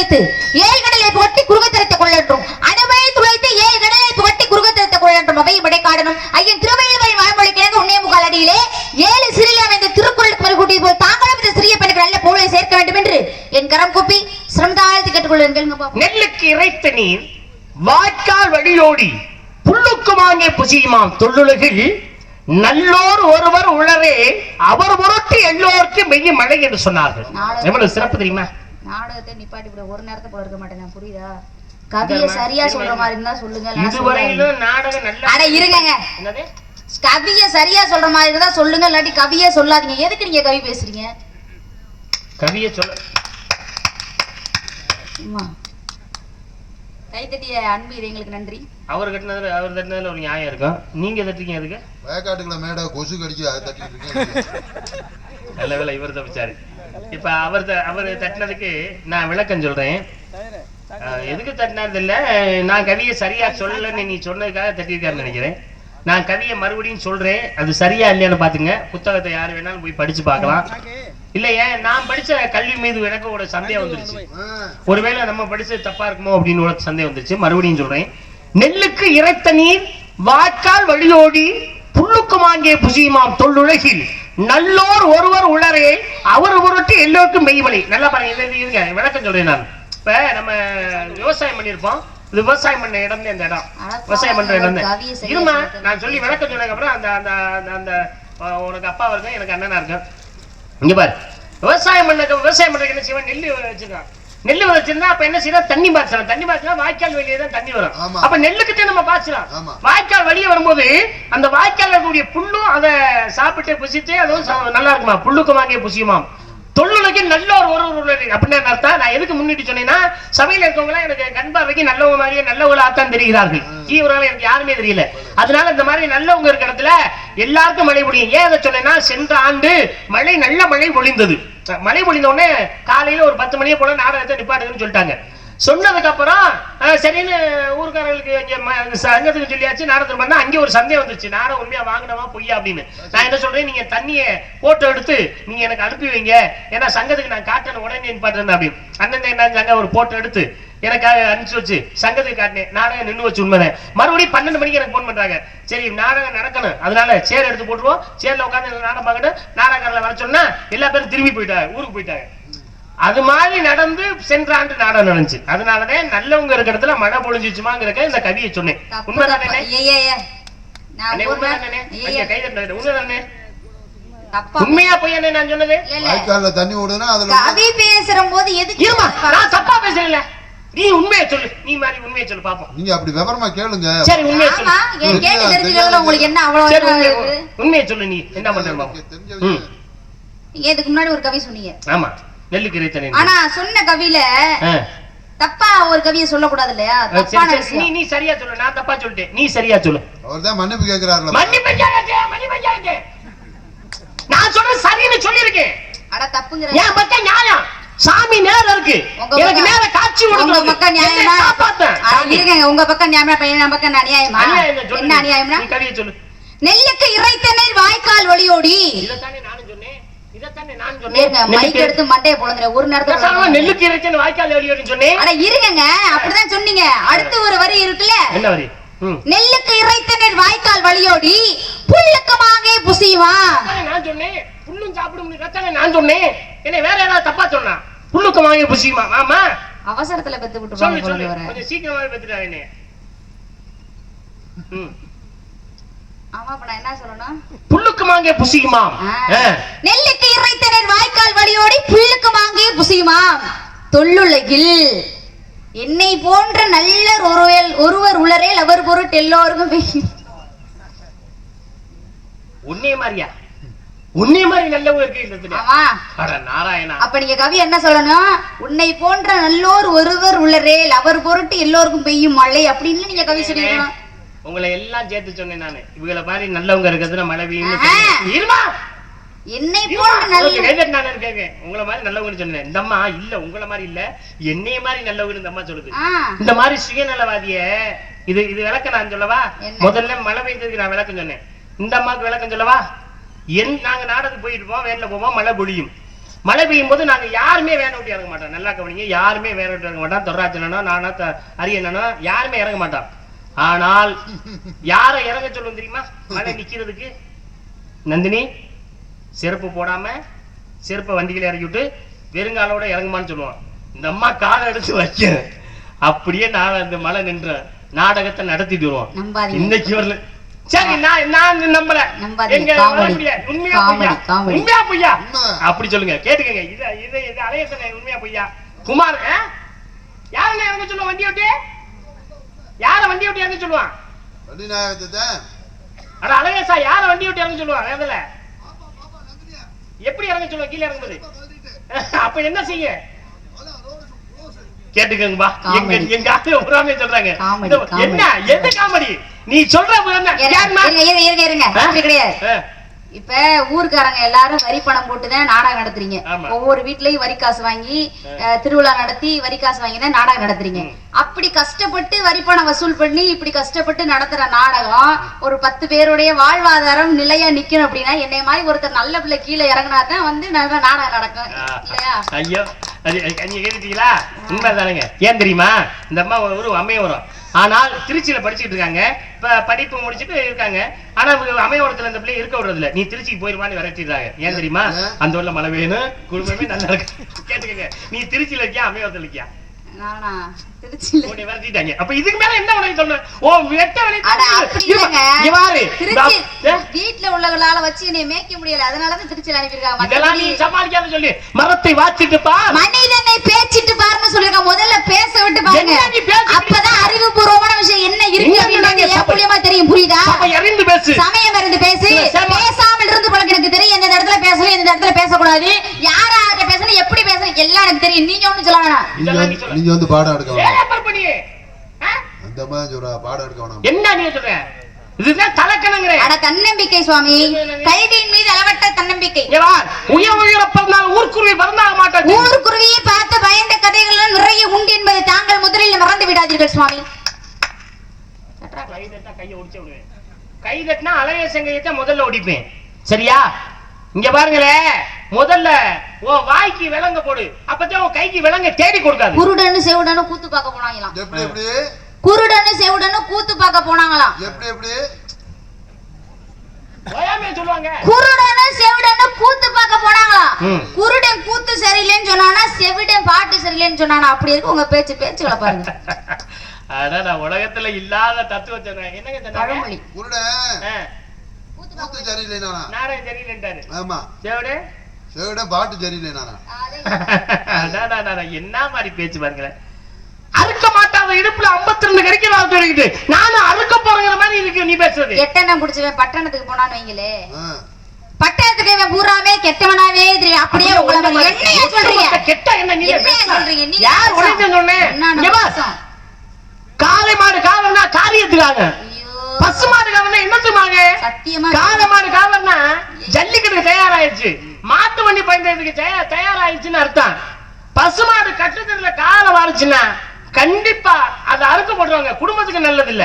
துளைத்து ஏழு கடலை புகட்டி குறுகத்திரத்தை கொள்ளன்றும் அணுவை துளைத்து ஏழு கடலை புகட்டி குறுகத்திரத்தை கொள்ளன்றும் அவை படைக்காடனும் ஐயன் திருவள்ளுவரை வாய்மொழி கிழங்கு உன்னே முகால் அடியிலே 7 சிறில் அமைந்த திருக்குறளுக்கு மறுகூட்டி போல் தாங்களும் இந்த சிறிய பெண்ணுக்கு நல்ல பொருளை சேர்க்க வேண்டும் என்று என் கரம் கூப்பி சிரமதாழ்த்தி கேட்டுக்கொள்ளுங்கள். நெல்லுக்கு இறைத்த நீர் வாய்க்கால் வழியோடி புல்லுக்கு வாங்கே புசியுமாம் தொல்லுலகில் நல்லோர் ஒருவர் உளரே அவர் பொருட்டு எல்லோருக்கும் மெய்ய மழை என்று சொன்னார்கள். எவ்வளவு சிறப்பு தெரியுமா? நாடகத்தை நிப்பாட்டி விட ஒரு நேரத்தை போல இருக்க மாட்டேன். புரியுதா? கவியை சரியா சொல்ற மாதிரி இருந்தா சொல்லுங்க. இதுவரையிலும் நாடகம் நல்லா அட இருங்க. என்னது கவியை சரியா சொல்ற மாதிரி இருந்தா சொல்லுங்க, இல்லாட்டி கவியே சொல்லாதீங்க. எதுக்கு நீங்க கவி பேசுறீங்க? கவியை சொல்ல கைத்தட்டிய அன்பு இதயங்களுக்கு நன்றி. அவர் தட்டினதுல ஒரு நியாயம் இருக்கும். நீங்க தட்டிங்க எதுக்கு? வயக்காட்டுக்குள்ள மேடா கொசு கடிக்க தட்டிட்டு இருக்கீங்க. நல்ல வேலை இவர் தப்பிச்சாரு. இப்ப அவர் தட்டினதுக்கு நான் விளக்கம் சொல்றேன். எதுக்கு தட்டினது இல்ல, நான் கவியை சரியா சொல்லலன்னு நீ சொன்னதுக்காக தட்டியிருக்காருன்னு நினைக்கிறேன். நான் கவியை மறுபடியும் சொல்றேன், அது சரியா இல்லையான்னு பாத்துங்க. புத்தகத்தை யாரு வேணாலும் போய் படிச்சு பார்க்கலாம். இல்லையே நான் படிச்ச கல்வி மீது எனக்கு ஒரு சந்தேகம் வந்துருச்சு. ஒருவேளை நம்ம படிச்சது தப்பா இருக்குமோ அப்படின்னு ஒரு சந்தேகம் வந்துருச்சு. மறுபடியும் சொல்றேன். நெல்லுக்கு இறைத்த நீர் வாய்க்கால் வழியோடி புல்லுக்கு வாங்கே புசியுமாம் தொல்லுலகில் நல்லோர் ஒருவர் உளரே அவர் பொருட்டு எல்லோருக்கும் மெய்மொழி. நல்லா பாருங்க, விளக்கம் சொல்றேன். நான் இப்ப நம்ம விவசாயம் பண்ணிருப்போம். இது விவசாயம் பண்ண இடம், இந்த இடம் விவசாயம் பண்ற இடம் இருமா. நான் சொல்லி விளக்கம் சொன்னதுக்கு அப்புறம் அந்த உனக்கு அப்பா இருக்கும், எனக்கு அண்ணனா இருக்கும். இங்க பாரு, விவசாயம் பண்றதுக்கு என்ன செய்வான்? நெல்லு வச்சிருக்கான். நெல்லு வச்சிருந்தா அப்ப என்ன செய்யலாம்? தண்ணி பாய்ச்சலாம். தண்ணி பாய்ச்சா வாய்க்கால் வெளியே தான் தண்ணி வரும். அப்ப நெல்லுக்கிட்ட நம்ம பாய்ச்சலாம். வாய்க்கால் வெளியே வரும்போது அந்த வாய்க்கால் இருக்கக்கூடிய புல்லும் அதை சாப்பிட்டு புசித்து அதுவும் நல்லா இருக்குமா? புல்லுக்கு வாங்கிய புசியுமாம் தொல்லுலகி நல்ல ஒரு அப்படின்னு அர்த்தம். நான் எதுக்கு முன்னிட்டு சொன்னேன்னா, சபையில இருக்கவங்க எனக்கு கண் பார்வைக்கு நல்லவங்க மாதிரியே நல்லவங்களாத்தான் தெரிகிறார்கள். தீவிரவாக எனக்கு யாருமே தெரியல. அதனால இந்த மாதிரி நல்லவங்க இருக்கிற இடத்துல எல்லாருக்கும் மழை பொழியும். ஏன் அதை சொன்னேன்னா, சென்ற ஆண்டு நல்ல மழை பொழிந்தது. மழை பொழிந்த உடனே காலையில ஒரு 10 மணியை போல நாடகத்தை நிப்பாட்டுன்னு சொல்லிட்டாங்க. சொன்னதுக்கு அப்புறம் சரின்னு ஊருக்காரர்களுக்கு சங்கத்துக்கு சொல்லியாச்சு. நாடகத்தில் பண்ணா அங்கே ஒரு சந்தேகம் வந்துருச்சு. நாடகம் உண்மையா வாங்கினவா பொய்யா அப்படின்னு. நான் என்ன சொல்றேன், நீங்க தண்ணியை போட்டோ எடுத்து நீங்க எனக்கு அனுப்பி வைங்க, ஏன்னா சங்கத்துக்கு நான் காட்டணும் உடனே நிப்பாட்டுறேன் அப்படின்னு. அண்ணன் என்ன ஒரு போட்டோ எடுத்து எனக்காக அனுப்பிச்சு வச்சு சங்கத்துக்கு காட்டினேன். நாடகம் நின்று வச்சு உண்மைதான். மறுபடியும் 12 மணிக்கு எனக்கு போன் பண்றாங்க. சரி நாடகம் நடக்கணும், அதனால சேர் எடுத்து போட்டுருவோம், சேர்ல உட்காந்து நாடகம் பார்க்கணும். நாடகக்காரல வர சொன்னா எல்லா பேரும் திரும்பி போயிட்டாங்க, ஊருக்கு போயிட்டாங்க. அது மாதிரி நடந்து சென்ற ஆண்டு நாடகம் நடந்துச்சு. அதனாலதான் நல்லவங்க இருக்கிற இடத்துல மழை பொழிஞ்சிச்சுமாங்கிறக்க இந்த கவியை சொன்னேன். உண்மைதானே? உண்மையா போய் என்ன நான் சொன்னது? தண்ணி ஓடுனா கவி பேசுற போது எதுக்கு நான் தப்பா பேசுறேன்ல? நீ உண்மையை சொல்லு, நீ மாதிரி உண்மையை சொல்லு பாப்போம். நீங்க அப்படி விவரமா கேளுங்க. சரி உண்மையை சொல்லு. கேட்டு தெரிஞ்சுக்கிறதுல உங்களுக்கு என்ன அவ்வளவு? உண்மையை சொல்லு. நீ என்ன பண்ற பாப்போம். நீங்க இதுக்கு முன்னாடி ஒரு கவி சொன்னீங்க. ஆமா, நெல்லுக்கு இறைத்த. ஆனா சொன்ன கவியில தப்பா ஒரு கவியை சொல்ல கூடாது இல்லையா? நீ சரியா சொல்லு, நான் தப்பா சொல்லிட்டேன், நீ சரியா சொல்லு. அவர்தான் மன்னிப்பு கேக்குறாருல. மன்னிப்பு கேளுங்க. நான் சொல்றது சரின்னு சொல்லிருக்கேன். அட தப்புங்கற. ஏன் பக்க நியாயம்? சாமி நேரா இருக்கு, எனக்கு நேர காட்சி கொடுங்க. உங்க பக்கம் நியாயமா? இருங்க, உங்க பக்கம் நியாயமா பையன் பக்கம் அநியாயமா? என்ன அநியாயம்னா? நீ கவியை சொல்லு. நெல்லுக்கு இறைத்த நீர் வாய்க்கால் வழியோடி. இதத்தானே நானும் சொன்னேன். மைக் எடுத்து மண்டைய பொளந்துற ஒரு நேரத்துல நெல்லுக்கு இறைத்த வாய்க்கால் வழியோடின்னு சொன்னேன். அட இருங்க, அப்படிதான் சொன்னீங்க. அடுத்து ஒரு வரி இருக்குல்ல, என்ன வரி? நெல்லுக்கு இறைத்த நீர் வாய்க்கால் வழியோடி புல்லுக்கு வாங்கே புசியுமா. நான் சொன்னேன் புல்லும் சாப்பிடும் நான் சொன்னேன். என்ன வேற ஏதாவது தப்பா சொன்னா? புல்லுக்கு வாங்கே புசியுமா? ஆமா, அவசரத்துல பெத்து விட்டு கொஞ்சம் சீக்கிரமாவே பெத்துட்டா என்ன? ஆமா, அப்ப நான் என்ன சொல்லணும்? புல்லுக்கு வாங்கே புசியுமா. நெல்லுக்கு இறைத்த நீர் வாய்க்கால் வழியோடி புல்லுக்கு வாங்கே புசியுமா தொல்லுலகில் என்னை போன்ற நல்ல ஒருவர் உளரேல் அவர் பொருட்டு எல்லோருக்கும். உன்னே மாதிரியா? உன்னே மாதிரி நல்லவங்க இருக்கு. நாராயணா, அப்ப நீங்க கவி என்ன சொல்லணும்? உன்னை போன்ற நல்லோர் ஒருவர் உளரேல் அவர் பொருட்டு எல்லோருக்கும் பெய்யும் மழை அப்படின்னு நீங்க கவி சொல்லிருக்கணும். உங்களை எல்லாம் சேர்த்து சொன்னேன் நானு. இவங்களை மாதிரி நல்லவங்க இருக்கிறதுல மழை பெய்யும். என்னை போன்ற நான் இருக்கேன். உங்களை மாதிரி நல்லவங்க சொன்னேன். இந்த அம்மா இல்ல, உங்களை மாதிரி இல்ல, என்னைய மாதிரி நல்லவங்க இந்த அம்மா சொல்லுது. இந்த மாதிரி சுயநலவாதிய இது விளக்க நான் சொல்லவா? முதல்ல மழை பெய்ததுக்கு நான் விளக்கம் சொன்னேன். இந்த அம்மாவுக்கு விளக்கம் சொல்லவா? நாங்க நாடகத்துக்கு போயிட்டு போவோம், வேன்ல போவோம், மழை பொழியும். மழை பெய்யும் போது நாங்க யாருமே வேற விட்டு இறங்க மாட்டோம். நல்லா கவனிங்க, யாருமே வேற விட்டு இறங்க மாட்டோம். தொர்ராஜனோ நானா அரியனோ யாருமே இறங்க மாட்டோம். ஆனால் யாரை இறங்க சொல்லுவோம் தெரியுமா? மழை நிக்கிறதுக்கு நந்தினி செருப்பு போடாம செருப்பை வண்டியில இறக்கி விட்டு வெறுங்காலோட இறங்குமான்னு சொல்லுவான். இந்த அம்மா காலை எடுத்து வைக்க அப்படியே நான் அந்த மழை நின்ற நாடகத்தை நடத்திட்டு வருவோம். இன்னைக்கு வரல. சரி, நான் நம்பல. எங்க உண்மையா பொய்யா அப்படி சொல்லுங்க, கேட்டுக்கங்க. இது அலையசனை உண்மையா பொய்யா? குமார் யாருன்னு இறங்க சொல்லுவான் வண்டி விட்டு? யார வண்டி விட்டு இறங்க சொல்லுவான்? அட அலையசா, யார வண்டி விட்டு இறங்க சொல்லுவான்? அதுல எப்படி இறங்க சொல்லுவான்? கீழே இறங்கும்போது அப்ப என்ன செய்ய? கேட்டுக்கங்கப்பா, எங்க ஆளு புறாமே சொல்றாங்க. என்ன காமெடி நீ சொல்ற? கிடையாது. இப்ப ஊருக்காரங்க எல்லாரும் வரி பணம் போட்டுதான் நாடகம் நடத்துறீங்க. ஒவ்வொரு வீட்லயும் வரி காசு வாங்கி திருவிழா நடத்தி வரி காசு வாங்கி தான் நாடகம் நடத்துறீங்க. அப்படி கஷ்டப்பட்டு வரி பணம் வசூல் பண்ணி இப்படி கஷ்டப்பட்டு நடத்துற நாடகம் ஒரு 10 பேருடைய வாழ்வாதாரம் நிலையா நிக்கணும் அப்படின்னா என்னை மாதிரி ஒருத்தர் நல்ல பிள்ளை கீழே இறங்கினாதான் வந்து நாடகம் நடக்கும் இல்லையா? ஐயோ, நீங்க கேட்டுட்டீங்களா? உண்மைதானுங்க. ஏன் தெரியுமா? இந்த அம்மா ஒரு அம்மையோரம், ஆனால் திருச்சியில படிச்சுட்டு இருக்காங்க. இப்ப படிப்பு முடிச்சுட்டு இருக்காங்க. ஆனா அமையோரத்துல இந்த பிள்ளை இருக்க விடுறதுல, நீ திருச்சிக்கு போயிருவான்னு விரட்டிடுறாங்க. ஏன் தெரியுமா? அந்த ஊர்ல மழை வேணும், குடும்பமே நல்லா இருக்கு. கேட்டுக்கங்க, நீ திருச்சியில இருக்கியா அமையோரத்துல இருக்கியா? விரட்டிட்டாங்க. அப்ப இதுக்கு மேல என்ன உனக்கு சொன்ன? ஓ வெட்ட வீட்டுல உள்ளவங்களால வச்சு என்னை மேய்க்க முடியல, அதனாலதான் திருச்சியில அனுப்பியிருக்காங்க. இதெல்லாம் நீ சமாளிக்காத சொல்லி மரத்தை வாச்சிட்டு பா, மனிதனை பேச்சிட்டு பாருன்னு சொல்லிருக்காங்க. முதல்ல பேச விட்டு பாருங்க, அப்பதான் அறிவுபூர்வமான விஷயம் என்ன இருக்கு அப்படின்றது எப்படியமா தெரியும். புரியுதா? அறிந்து பேசு, சமயம் இருந்து பேசு. பேசாமல் இருந்து பழக்க எனக்கு தெரியும். எந்த இடத்துல பேசணும், எந்த இடத்துல பேசக்கூடாது, யாராட்ட பேசணும், எப்படி பேசணும் எல்லாம் எனக்கு தெரியும். நீங்க ஒண்ணும் சொல்ல வேணாம். நீங்க வந்து பாடம் எடுக்க வேணாம். அந்த மாதிரி சொல்ற பாடம் எடுக்க வேணாம். என்ன நீ சொல்ற? இதுதான் தலக்கணங்கறே. அட தன்னம்பிக்கை சுவாமி, கல்வியின் மீது அளவற்ற தன்னம்பிக்கை. உயர் உயர பிறந்தால் ஊர்க்குருவி பறந்தாக மாட்டாது. ஊர்க்குருவியை பார்த்து பயந்த கதைகள் நிறைய உண்டு என்பதை தாங்கள் முதலில் மறந்து விடாதீர்கள் சுவாமி. கையை ஒடிச்சு விடுவேன். கை தட்டினா அலைய சங்கையத்தை முதல்ல ஒடிப்பேன். சரியா? இங்க பாருங்களே, முதல்ல உன் வாய்க்கு விலங்க போடு, அப்பதான் உன் கைக்கு விலங்க தேடி கொடுக்காது. குருடன்னு செவுடன்னு கூத்து பார்க்க போனாங்களாம். எப்படி எப்படி? குருடன்னு செவுடன்னு கூத்து பார்க்க போனாங்களாம். எப்படி எப்படி? ஓயாமே சொல்லுவாங்க. குருடன்னு செவுடன்னு கூத்து பார்க்க போனாங்களாம். குருடன் கூத்து சரியில்லைன்னு சொன்னானா, செவிடன் பாட்டு சரியில்லைன்னு சொன்னானா. அப்படி இருக்கு உங்க பேச்சுகளை பாருங்க. அட நான் உலகத்துல இல்லாத தத்துவம் சொன்னேன். என்னங்க சொன்னாங்க? குருடன் கூத்து சரியில்லைனா நாடகம் சரியில்லைன்றாரு. ஆமா. செவிட பாட்டு சரியில்லைனா. என்ன மாதிரி பேச்சு பாருங்களேன். அறுக்க மாட்டாத இடுப்புல 52 கறிக்கிறான் சொல்லிட்டு நானும் அறுக்க போறங்கிற மாதிரி இருக்கு நீ பேசுறது. எட்டெண்ணம் குடிச்சுவேன் பட்டணத்துக்கு போனான்னு வைங்களே, பட்டணத்துக்கு இவன் பூராமே கெட்டவனாவே தெரியும். அப்படியே உங்களை என்னையா சொல்றீங்க? கெட்ட என்ன நீ சொல்றீங்க? நீ யார் உனக்கு சொன்னேன்? காளை மாடு காவல்னா காரியத்துக்காக, பசு மாடு காவல்னா என்னத்துமாங்க? சத்தியமா காளை மாடு காவல்னா ஜல்லிக்கட்டுக்கு தயாராயிருச்சு, மாட்டு வண்டி பயன்படுறதுக்கு தயாராயிருச்சுன்னு அர்த்தம். பசுமாடு கட்டுறதுல காலை வாரிச்சுன்னா கண்டிப்பா அதை அறுக்க போடுவாங்க. குடும்பத்துக்கு நல்லது இல்ல.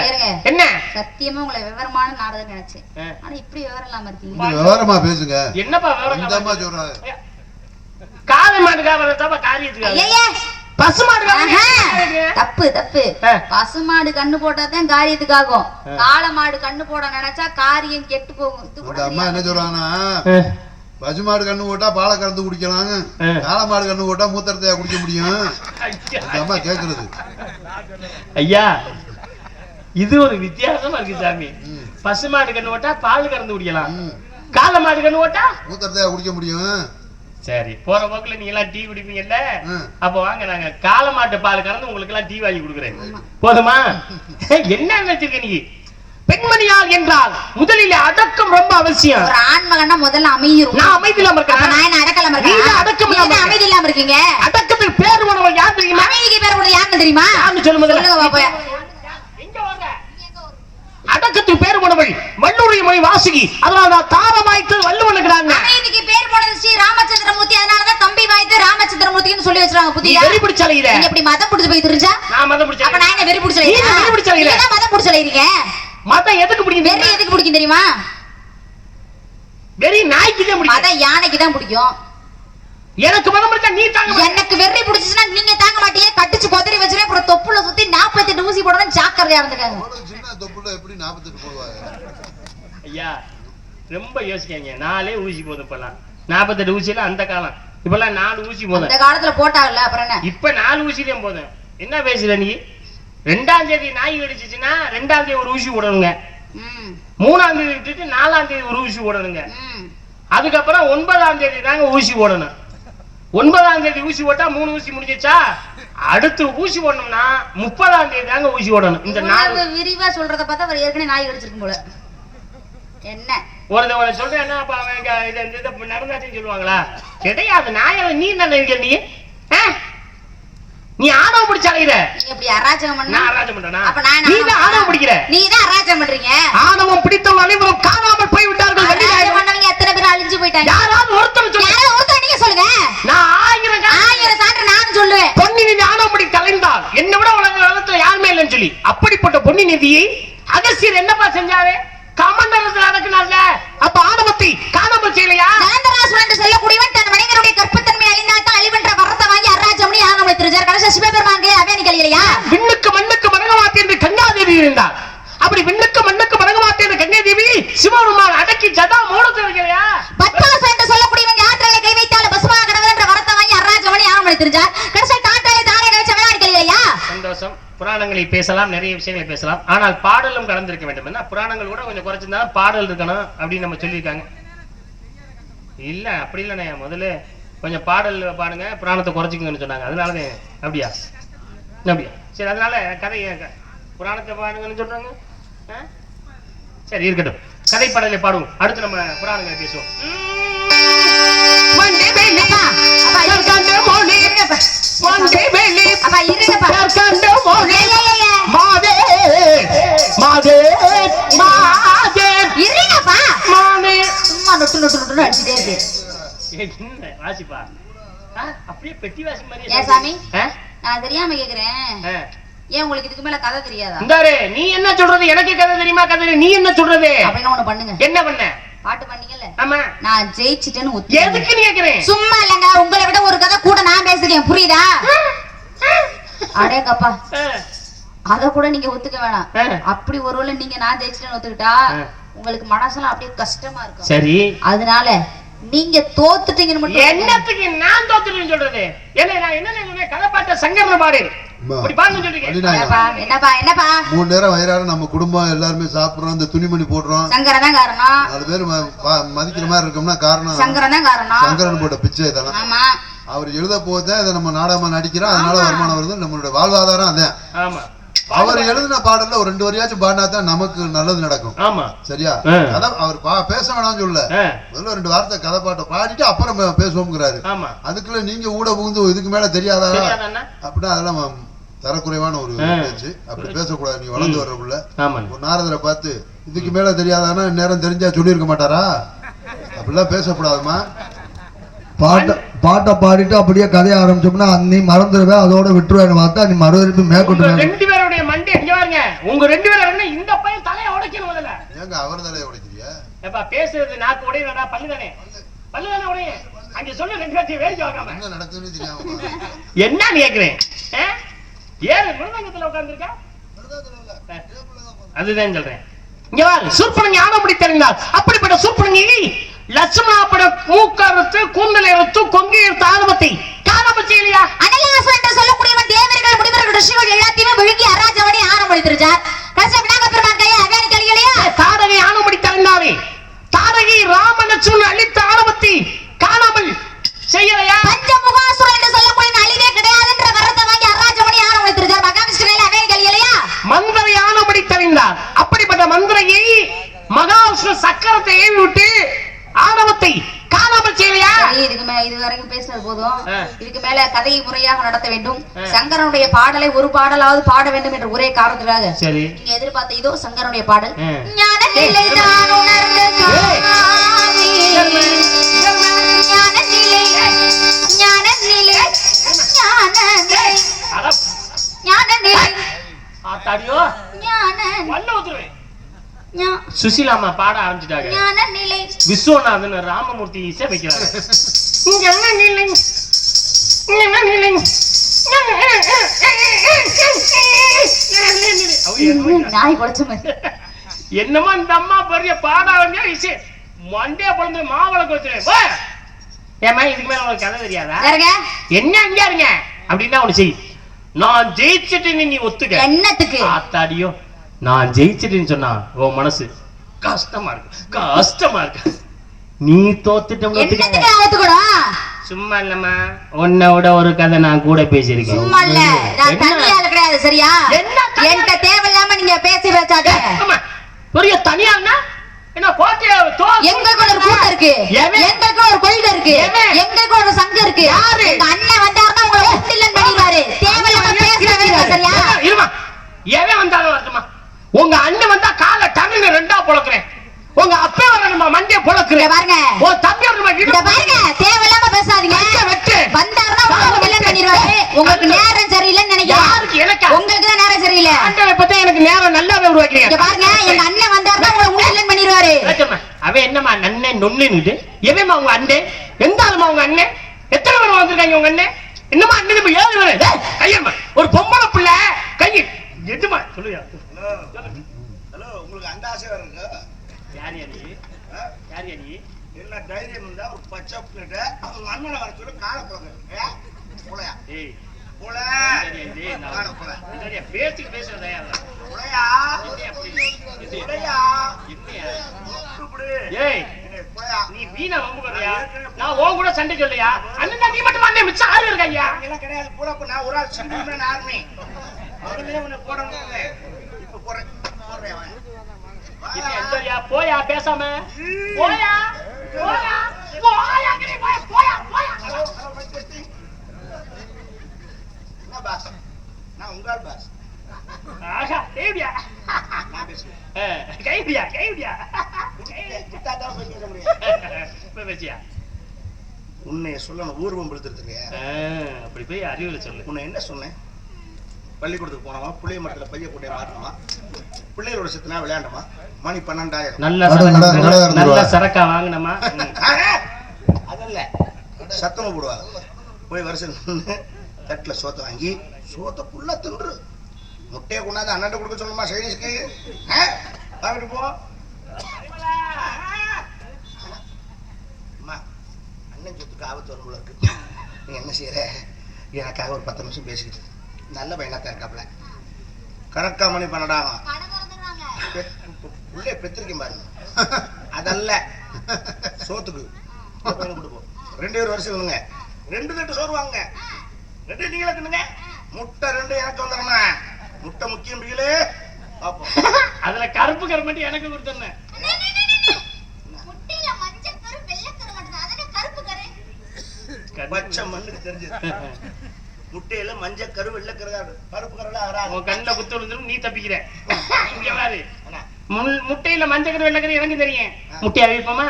என்ன சத்தியமா உங்களை விவரமான நாடகம் நினைச்சேன். ஆனா இப்படி விவரம் இல்லாம இருக்கீங்க. விவரமா பேசுங்க. என்னப்பா விவரம் சொல்றாங்க? காளை மாடு காவல்னா காரியத்துக்கு, பசுமாடு தப்பு தப்பு. பசுமாடு கண்ணு போட்டாதான் காரியத்துக்காகும். காளை மாடு கண்ணு போட நினைச்சா காரியம் கெட்டு போகும். அம்மா என்ன சொல்றாங்கன்னா, பசுமாடு கண்ணு போட்டா பாலை கறந்து குடிக்கலாங்க, காளை மாடு கண்ணு போட்டா மூத்திரத்தையா குடிக்க முடியும். அம்மா கேக்குறது. ஐயா இது ஒரு வித்தியாசமா இருக்கு சாமி. பசுமாடு கண்ணு போட்டா பால் கறந்து குடிக்கலாம், காளை மாடு கண்ணு போட்டா மூத்திரத்தையா குடிக்க முடியும். சரி, போற போக்குல நீங்க எல்லாம் டீ குடிப்பீங்கல்ல, அப்ப வாங்க நாங்க காளை மாட்டு பால் கறந்து உங்களுக்கு எல்லாம் டீ வாங்கி கொடுக்குறேன். போதுமா? என்ன நினைச்சிருக்க நீ? பெண்மணியால் என்றால் முதலில் அடக்கம் ரொம்ப அவசியம். ஒரு ஆண்மகன்னா முதல்ல அமைதிரும். நான் அமைதி இல்லாம இருக்கேன். நான் என்ன அடக்கலாம் இருக்கேன்? நீங்க அடக்கம் இல்லாம அமைதி இல்லாம இருக்கீங்க. அடக்கத்துக்கு பேர் உணவு யார் தெரியுமா? அமைதிக்கு பேர் உணவு யாருன்னு தெரியுமா? யாருன்னு சொல்லு முதல்ல. சொல்லுங்க பாப்பா. எங்க வாங்க? அடக்கத்துக்கு பேர் உணவு வள்ளுவரி மொழி வாசுகி, அதனால தான் தாரமாய்த்து வள்ளுவனுக்குறாங்க. அமைதிக்கு பேர் போனது ஸ்ரீ ராமச்சந்திரமூர்த்தி, அதனால தான் தம்பி வாய்த்து ராமச்சந்திரமூர்த்தின்னு சொல்லி வச்சிருக்காங்க. புதியா வெறி பிடிச்சலையில நீங்க எப்படி மதம் பிடிச்சு போய் தெரிஞ்சா? நான் மதம் பிடிச்ச. அப்ப நான் என்ன வெறி பிடிச்சலையில? நீங்க வெறி பிடிச்சலையில. நீங்க மதம் பிடிச்சலையிங்க. மதம் எதுக்கு பிடிக்கும்? வெறி எதுக்கு பிடிக்கும் தெரியுமா? வெறி நாய்க்கு தான் பிடிக்கும். மதம் யானைக்கு தான் பிடிக்கும். எனக்கு மதம் இருக்கா நீ தாங்க மாட்டியா? எனக்கு வெறி பிடிச்சுன்னா நீங்க தாங்க மாட்டீங்க. கட்டிச்சு கொதறி வச்சுட்டு அப்புறம் தொப்புல சுத்தி 48 ஊசி போடணும். ஜாக்கிரதையா இருந்துக்காங்க. சின்ன தொப்புல எப்படி 48 போடுவாங்க? ஐயா ரொம்ப யோசிக்காங்க. 4 ஊசி போதும் இப்பெல்லாம். 48 ஊசியில அந்த காலம். இப்பெல்லாம் 4 ஊசி போதும். அந்த காலத்துல போட்டாங்கல்ல அப்புறம் என்ன? இப்ப 4 ஊசிலையும் போதும். என்ன பேசுற நீ? 2ஆம் தேதி நாய் கடிச்சிச்சுன்னா 2ஆம் தேதி ஒரு ஊசி போடணுங்க. 3ஆம் தேதி விட்டுட்டு 4ஆம் தேதி ஒரு ஊசி போடணுங்க. அதுக்கப்புறம் 9ஆம் தேதி தாங்க ஊசி போடணும். 9ஆம் தேதி ஊசி போட்டா 3 ஊசி முடிஞ்சிச்சா? அடுத்து ஊசி போடணும்னா 30ஆம் தேதி தாங்க ஊசி போடணும். இந்த 4 விரிவா சொல்றத பார்த்தா அவர் ஏற்கனவே நாய் கடிச்சிருக்கும் போல. என்ன ஒரு சொல்றேன் என்ன அப்ப அவங்க இத நடந்தாச்சுன்னு சொல்லுவாங்களா? கிடையாது. நாயை நீ என்ன நினைக்கிற நீ? நீ ஆணவம் பிடிச்ச அலையிற. நீ எப்படி அராஜகம் பண்ணா? நான் அராஜகம் பண்றேனா? அப்ப நான் நீ தான் ஆணவம் பிடிக்கிற. நீ தான் அராஜகம் பண்றீங்க. ஆணவம் பிடித்தவங்க அனைவரும் காணாமல் போய் விட்டார்கள். அராஜகம் பண்ணவங்க எத்தனை பேர் அழிஞ்சு போயிட்டாங்க? யாராவது ஒருத்தர் சொல்லுங்க. யாராவது ஒருத்தர் நீங்க சொல்லுங்க. நான் 1000 சான்று நானும் சொல்லுவேன். பொன்னி நிதி ஆணவம் பிடி கலைந்தால் என்னை விட உலகத்துல யாருமே இல்லைன்னு சொல்லி அப்படிப்பட்ட பொன்னி நிதியை அகஸ்தியர் என்னப்பா செஞ்சாரு? கமண்டலத்துல நடக்குனாங்க. அப்ப ஆணவத்தை காணாமல் செய்யலையா? சாந்தராசுரன் என்று சொல்லக்கூடியவன் தன் மனிதனுடைய கற்பத்தன்மை அழிந்தாத்தான் அழிவென்ற வரத்தை வாங்கி அராஜமணி ஆணவம் திருச்சார். கடைசி சிவபெருமானுக்கு அவேனி கழியலையா? விண்ணுக்கு மண்ணுக்கு மனகமாத்தி என்று கங்காதேவி இருந்தார். அப்படி விண்ணுக்கு மண்ணுக்கு மனகமாத்தி என்று கங்காதேவி சிவபெருமான் அடக்கி ஜதா மூலத்தில் இருக்கிறையா? பத்மாசம் என்று சொல்லக்கூடியவன் யாத்திரையை கை வைத்தால் பசுமா கடவுள் என்ற வரத்தை வாங்கி அராஜமணி ஆணவம் திருச்சார். கடைசி காட்டாலே தானே கழிச்ச விளையாடி கழியலையா? சந்தோஷம். புராணங்களை பேசலாம், நிறைய விஷயங்களை பேசலாம். ஆனால் பாடலும் கலந்திருக்க வேண்டும். என்ன புராணங்கள் கூட கொஞ்சம் குறைச்சிருந்தா பாடல் இருக்கணும் அப்படின்னு நம்ம சொல்லியிருக்காங்க. இல்ல அப்படி இல்லைண்ணே, முதல்ல கொஞ்சம் பாடல் பாடுங்க, புராணத்தை குறைச்சிக்கங்கன்னு சொன்னாங்க. அதனாலதான் அப்படியா? அப்படியா? சரி, அதனால கதையை புராணத்தை பாடுங்கன்னு சொல்றாங்க. சரி இருக்கட்டும், கதை பாடலை பாடுவோம். அடுத்து நம்ம புராணங்களை பேசுவோம். அப்படியே பெட்டி வாசி மாதிரி சாமி, நான் தெரியாம கேக்குறேன். ஏன் உங்களுக்கு இதுக்கு மேல கதை தெரியாதா? நீ என்ன சொல்றது? எனக்கு கதை தெரியுமா? கதை நீ என்ன சொல்றது? அப்படின்னா ஒண்ணு பண்ணுங்க. என்ன பண்ண? பாட்டு பண்ணீங்கல்ல? ஆமா. நான் ஜெயிச்சிட்டேன்னு எதுக்கு நீ கேக்குறேன்? சும்மா இல்லங்க, உங்களை விட ஒரு கதை கூட நான் பேசுறேன், புரியுதா? அடேங்கப்பா, அத கூட நீங்க ஒத்துக்க வேணாம். அப்படி ஒருவேளை நீங்க நான் ஜெயிச்சிட்டேன்னு ஒத்துக்கிட்டா உங்களுக்கு மனசெல்லாம் அப்படியே கஷ்டமா இருக்கும். சரி, அதனால நீங்க தோத்துட்டீங்கன்னு மட்டும். என்னத்துக்கு நான் தோத்துட்டேன்னு சொல்றது? என்ன நான் என்ன கதை பாட்ட சங்கரன பாடு அப்படி பான்னு சொல்றீங்க? என்னப்பா 3 நேரம் வயிறார நம்ம குடும்பம் எல்லாருமே சாப்பிடுறோம், இந்த துணிமணி போடுறோம். சங்கரன் தான் காரணம். 4 பேர் மதிக்கிற மாதிரி இருக்கோம்னா காரணம் சங்கரன் தான் காரணம். சங்கரன் போட்ட பிச்சை இதெல்லாம். ஆமா, அவர் எழுத போதான் இதை நம்ம நாடகமா நடிக்கிறோம். அதனால வருமானம் வருது. நம்மளுடைய வாழ்வாதாரம் அதான். ஆமா, அவர் எழுதின பாடல்ல ஒரு 2 வரியாச்சும் பாடினா தான் நமக்கு நல்லது நடக்கும். ஆமா, சரியா? அதான் அவர் பேச வேணாம்னு சொல்ல, முதல்ல 2 வார்த்தை கதை பாட்டை பாடிட்டு அப்புறம் பேசுவோம்ங்கிறாரு. அதுக்குள்ள நீங்க ஊட புகுந்து இதுக்கு மேல தெரியாதா அப்படின்னா அதெல்லாம் தரக்குறைவான ஒரு பேச்சு. அப்படி பேசக்கூடாது. நீ வளர்ந்து வர்றக்குள்ள ஒரு நாரதரை பார்த்து இதுக்கு மேல தெரியாதானா நேரம் தெரிஞ்சா சொல்லியிருக்க மாட்டாரா? அப்படிலாம் பேசக்கூடாதுமா. பாட்டை பாடிட்டு அப்படியே கதைய ஆரம்பிச்சோம்னா நீ மறந்துடுவேன், அதோட விட்டுருவேன் பார்த்தா நீ மறுபடியும் மேற்கொண்டு 2 பேருடைய மண்டே இங்க பாருங்க. உங்க 2 பேரும் இந்த பையன் தலையை உடைக்கணும் முதல்ல. ஏங்க அவர் தலையை உடைக்கிறீங்க? ஏப்பா பேசுறது நாக்கு உடையறடா, பல்லுதானே உடைய. அங்க சொல்ல 2 பேரும் வேலை பார்க்காம என்ன நடக்குதுன்னு தெரியாம என்ன கேக்குறேன்? ஏறு மிருதங்கத்துல உட்கார்ந்திருக்க. அதுதான் சொல்றேன். இங்க பாரு, சூர்பனகை ஞானம் படி தெரிந்தால் அப்படிப்பட்ட சூர்பனகை லட்சுமணாப்பட மூக்கறுத்து கூந்தலை அறுத்து கொங்கி எடுத்த ஆணவத்தை காணாமல் செய்யலையா? அனலாசன் என்று சொல்லக்கூடியவன் தேவர்கள் முனிவர்கள் ரிஷிகள் எல்லாத்தையுமே விழுங்கி அராஜமணி ஆணவம் திருச்சார். கடைசி விநாயகர் பெருமான் கையை அவேனி கழியலையா? தாரகை ஆணவம் தெரிந்தாலே தாரகை ராமலட்சுமணன் அளித்த ஆணவத்தை காணாமல் செய்யலையா? பஞ்சமுகாசுரன் என்று சொல்லக்கூடிய அழிவே கிடையாதுன்ற வரத்தை வாங்கி அராஜமணி ஆணவம் திருச்சார். மகாவிஷ்ணு கையில அவேனி கழியலையா? மந்திரை ஆணவம் தெரிந்தார். அப்படிப்பட்ட மந்திரையை மகாவிஷ்ணு சக்கரத்தை ஏவி விட்டு ஆணவத்தை காணாமல் செய்யலையா? இதுக்கு மேல இது வரைக்கும் பேசுறது போதும். இதுக்கு மேல கதையை முறையாக நடத்த வேண்டும். சங்கரனுடைய பாடலை ஒரு பாடலாவது பாட வேண்டும் என்ற ஒரே காரணத்துக்காக சரி நீங்க எதிர்பார்த்த இதோ சங்கரனுடைய பாடல். ஞானநிலை தான் உணர்ந்த சுவாமி, ஞானநிலை ஞானநிலை ஞானநிலை ஞானநிலை ஆத்தாடியோ ஞானநிலை வல்ல உதிரவே சுசிலாமா பாட ஆரம்பிச்சிட்டாங்க. ஞானநிலை விஸ்வநாதன் ராமமூர்த்தி இசை வைக்கிறாங்க. இங்க என்ன நிலை இங்க என்ன நிலை நாய் குலைச்ச மாதிரி என்னமா இந்த அம்மா பெரிய பாடாவங்க இசை மண்டே பொழுது மாவளக்கு வச்சுருவேன். ஏமா இதுக்கு மேல உனக்கு கதை தெரியாதா? என்ன அங்க இருங்க அப்படின்னா ஒண்ணு செய். நான் ஜெயிச்சுட்டு நீ ஒத்துக்க. என்னத்துக்கு? ஆத்தாடியோ நான் ஜெயிச்சுட்டுன்னு சொன்னா உன் மனசு கஷ்டமா இருக்கு. நீ தோத்துட்ட சும்மா இல்லம்மா. உன்னை விட ஒரு கதை நான் கூட பேசியிருக்கேன். சும்மா இல்ல, நான் தனியால கிடையாது. சரியா? என்கிட்ட தேவையில்லாம நீங்க பேசி வச்சாங்க. பெரிய தனியான்னா என்ன கோட்டையை எங்களுக்கு ஒரு கூட்டம் இருக்கு, எங்களுக்கு ஒரு கொள்கை இருக்கு, எங்களுக்கு ஒரு சங்கம் இருக்கு. எங்க அண்ணன் வந்தாருன்னா உங்களை இல்லன்னு பண்ணிடுவாரு. தேவையில்லாம பேசுறவே. சரியா? இருமா, எவன் வந்தாலும் வரட்டுமா. உங்க அண்ணன் வந்தா காலை டங்குன்னு ரெண்டா பொழக்கிறேன். உங்க அப்பா வரணுமா மண்டிய பொழக்கிறேன். பாருங்க, ஓ தம்பி வரணுமா பாருங்க. தேவையில்லாம பேசாதீங்க. வந்தாருன்னா உங்களுக்கு இல்லன்னு பண்ணிடுவாரு. உங்களுக்கு நேரம் சரியில்லைன்னு நினைக்கிறேன். உங்களுக்கு தான் நேரம் சரியில்லை. எனக்கு நேரம் நல்லாவே உருவாக்கிறீங்க. பாருங்க, எங்க அண்ணன் வந்தாருன்னா உங்களுக்கு இல்லன்னு பண்ணிடுவாரு. அவன் என்னமா அண்ணன் நொண்ணுன்னு எவமா உங்க அண்ணன்? எந்த ஆளுமா உங்க அண்ணன்? எத்தனை பேர் வந்திருக்காங்க உங்க அண்ணன்? என்னமா அண்ணன் 7 பேர் கையம்மா ஒரு பொம்பளை பிள்ளை கை எதுமா சொல்லுயா. ஹலோ, உங்களுக்கு அந்த ஆசை வருங்க. யார் நீ என்ன தைரியம் இருந்தா ஒரு பச்சை பிள்ளைட்ட அவங்க அண்ணனை வர சொல்லி காலை போங்க. போலையா? ஏய் போல பேச்சுக்கு பேசுறதா போலையா? போலையா? ஏய் நீ வீணா வம்புறியா? நான் உன் கூட சண்டை சொல்லையா? அண்ணன் நீ மட்டும் அண்ணன் மிச்சம் 6 பேர் கையா எல்லாம் கிடையாது. போல நான் ஒரு ஆள் சிம்பிள் ஆர்மி அதுலயே உன்னை போடணும். இப்ப போறேன் போயா பேசாம போயா போயா போயா போயா. பாஸ், நான் உங்க பாஸ். ஆஹா தேவியா நான் பேசுறேன். கைவியா கிட்டாதான் பேச முடியும். பேசியா உன்னை சொல்லணும். ஊர்வம் படுத்துருங்க. அப்படி போய் அறிவுல சொல்லு. உன்னை என்ன சொன்னேன்? பள்ளிக்கூடத்துக்கு போனோமா, புளிய மரத்துல பைய கூட்டைய மாட்டோமா, பிள்ளைகளோட சித்தனா விளையாண்டோமா, மணி 12,000 நல்ல சரக்கா வாங்கினமா. அதல்ல சத்தமா போடுவாங்க. போய் வருஷம் தட்டுல சோத்தை வாங்கி சோத்தை ஃபுல்லா தின்று முட்டையை கொண்டாந்து அண்ணன் கொடுக்க சொல்லணுமா? சைனீஸ்க்கு வாங்கிட்டு போ. அண்ணன் சொத்துக்கு ஆபத்து வரும் போல இருக்கு. நீ என்ன செய்யற? எனக்காக ஒரு 10 நிமிஷம் பேசிக்கிட்டு நல்ல பையனாத்தான் இருக்காப்ல. கணக்கா மணி 12 ஆகும். உள்ளே பெற்றிருக்கேன் பாருங்க. அதல்ல சோத்துக்கு கொடுப்போம். 2 வருஷம் இல்லைங்க. 2 தட்டு சோறு வாங்க. 2 நீங்களே தின்னுங்க. முட்டை 2 எனக்கு வந்துடணும். முட்டை முக்கியம் பிகிலே. அதுல கருப்பு கரு மட்டும் எனக்கு கொடுத்துருந்தேன். பச்சை மண்ணுக்கு தெரிஞ்சது. முட்டையில மஞ்சள் கரு வெள்ளை கரு கருப்பு கரு கண்ணில் குத்து விழுந்துரும். நீ தப்பிக்கிற. முட்டையில மஞ்சள் கரு வெள்ளை கரு எனக்கு தெரியும். முட்டையா வைப்போமா?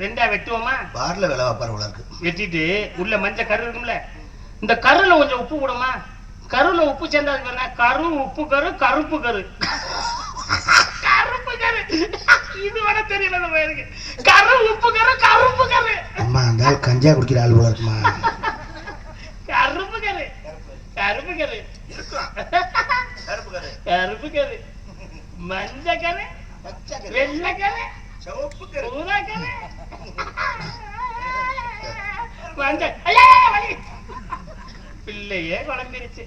2 வெட்டுவோமா? பார்ல வேலை வைப்பாரு இருக்கு. வெட்டிட்டு உள்ள மஞ்சள் கரு இருக்கும்ல, இந்த கருல கொஞ்சம் உப்பு போடுமா. கருல உப்பு சேர்ந்தா கரு உப்பு கரு கருப்பு கரு கருப்பு கரு. இது வர தெரியல நம்ம இருக்கு. கரு உப்பு கரு கருப்பு கரு. அம்மா அந்த கஞ்சா குடிக்கிற ஆள் போல இருக்குமா? கருப்பு கரு கருப்பு கரு இருக்கும். கருப்பு கரு கருப்பு கரு மஞ்சள் கரு வெள்ளை கரு சிவப்பு கரு ஊதா கரு மஞ்சள். பிள்ளையே குழம்பிருச்சு.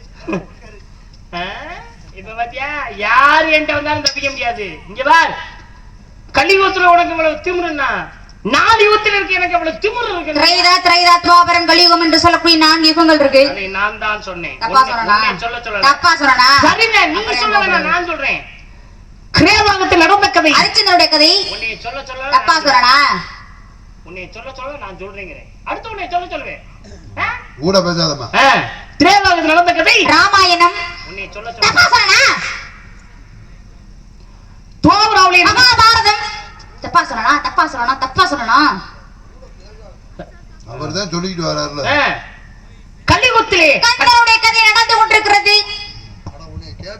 இப்ப பாத்தியா யாரு என்கிட்ட வந்தாலும் தப்பிக்க முடியாது. இங்க பார், கலியுகத்துல உனக்கு இவ்வளவு திமிருன்னா 4 யுகத்துல இருக்கு எனக்கு அவ்வளவு திமிரு இருக்கு. திரைராத் துவாபரம் கலியுகம் என்று சொல்லக்கூடிய 4 யுகங்கள் இருக்கு. நான் தான் சொன்னேன். தப்பா சொன்னா சரிங்க, நீ சொல்ல வேணாம், நான் சொல்றேன். கிரேவாகத்தில் நடந்த கதை, அரிச்சந்தருடைய கதை. உன்னை சொல்ல தப்பா சொன்னா உன்னை சொல்ல நான் சொல்றேங்கிறேன். அடுத்து உன்னை சொல்லுவேன். கூட பேசாதம்மா. கிரேவாகத்தில் நடந்த கதை ராமாயணம். உன்னை சொல்ல தப்பா சொன்னா தோபராவுல மகாபாரதம். தப்பா சொன்னா அவர்தான் சொல்லிட்டு வராருல. கலியுகத்திலே கந்தருடைய கதை நடந்து கொண்டிருக்கிறது.